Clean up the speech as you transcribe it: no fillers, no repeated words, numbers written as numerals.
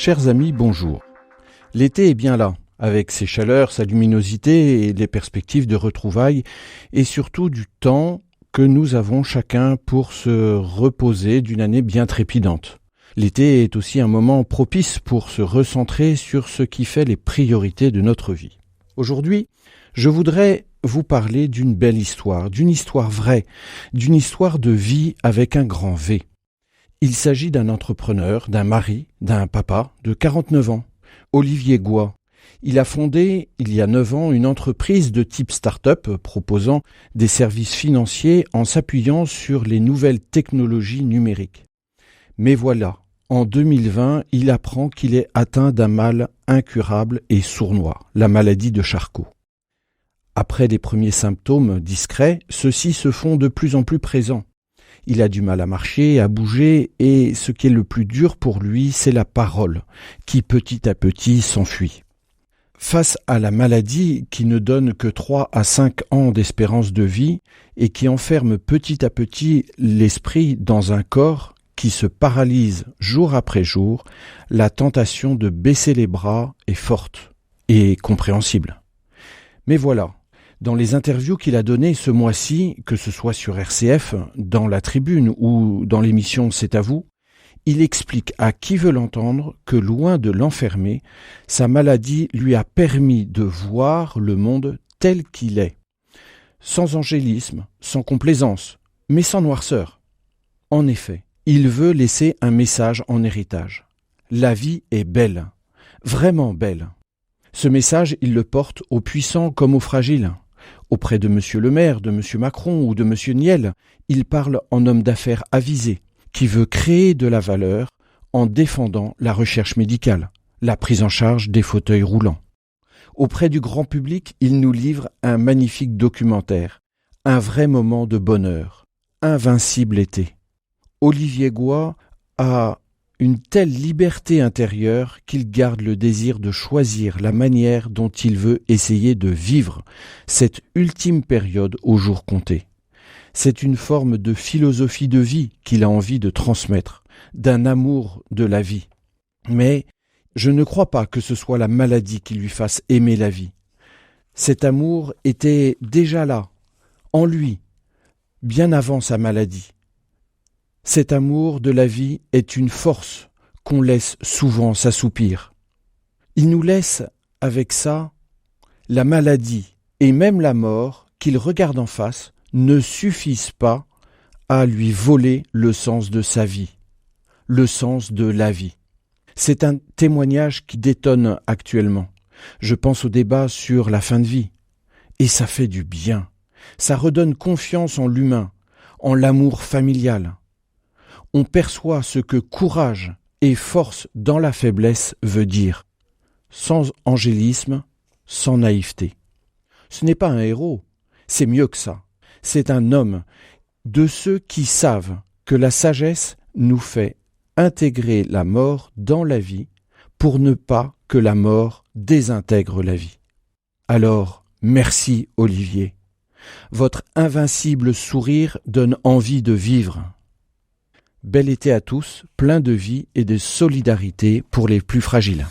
Chers amis, bonjour. L'été est bien là, avec ses chaleurs, sa luminosité et les perspectives de retrouvailles, et surtout du temps que nous avons chacun pour se reposer d'une année bien trépidante. L'été est aussi un moment propice pour se recentrer sur ce qui fait les priorités de notre vie. Aujourd'hui, je voudrais vous parler d'une belle histoire, d'une histoire vraie, d'une histoire de vie avec un grand V. Il s'agit d'un entrepreneur, d'un mari, d'un papa de 49 ans, Olivier Goy. Il a fondé, il y a 9 ans, une entreprise de type start-up proposant des services financiers en s'appuyant sur les nouvelles technologies numériques. Mais voilà, en 2020, il apprend qu'il est atteint d'un mal incurable et sournois, la maladie de Charcot. Après les premiers symptômes discrets, ceux-ci se font de plus en plus présents. Il a du mal à marcher, à bouger, et ce qui est le plus dur pour lui, c'est la parole, qui petit à petit s'enfuit. Face à la maladie qui ne donne que 3 à 5 ans d'espérance de vie et qui enferme petit à petit l'esprit dans un corps qui se paralyse jour après jour, la tentation de baisser les bras est forte et compréhensible. Mais voilà. Dans les interviews qu'il a données ce mois-ci, que ce soit sur RCF, dans La Tribune ou dans l'émission C'est à vous, il explique à qui veut l'entendre que loin de l'enfermer, sa maladie lui a permis de voir le monde tel qu'il est, sans angélisme, sans complaisance, mais sans noirceur. En effet, il veut laisser un message en héritage. La vie est belle, vraiment belle. Ce message, il le porte aux puissants comme aux fragiles. Auprès de Monsieur le maire, de Monsieur Macron ou de Monsieur Niel, il parle en homme d'affaires avisé, qui veut créer de la valeur en défendant la recherche médicale, la prise en charge des fauteuils roulants. Auprès du grand public, il nous livre un magnifique documentaire, un vrai moment de bonheur, Invincible été. Olivier Goy a une telle liberté intérieure qu'il garde le désir de choisir la manière dont il veut essayer de vivre cette ultime période aux jours comptés. C'est une forme de philosophie de vie qu'il a envie de transmettre, d'un amour de la vie. Mais je ne crois pas que ce soit la maladie qui lui fasse aimer la vie. Cet amour était déjà là, en lui, bien avant sa maladie. Cet amour de la vie est une force qu'on laisse souvent s'assoupir. Il nous laisse, avec ça, la maladie et même la mort qu'il regarde en face ne suffisent pas à lui voler le sens de sa vie, le sens de la vie. C'est un témoignage qui détonne actuellement. Je pense au débat sur la fin de vie. Et ça fait du bien. Ça redonne confiance en l'humain, en l'amour familial. On perçoit ce que courage et force dans la faiblesse veut dire, sans angélisme, sans naïveté. Ce n'est pas un héros, c'est mieux que ça. C'est un homme de ceux qui savent que la sagesse nous fait intégrer la mort dans la vie pour ne pas que la mort désintègre la vie. Alors, merci Olivier. Votre invincible sourire donne envie de vivre. Bel été à tous, plein de vie et de solidarité pour les plus fragiles.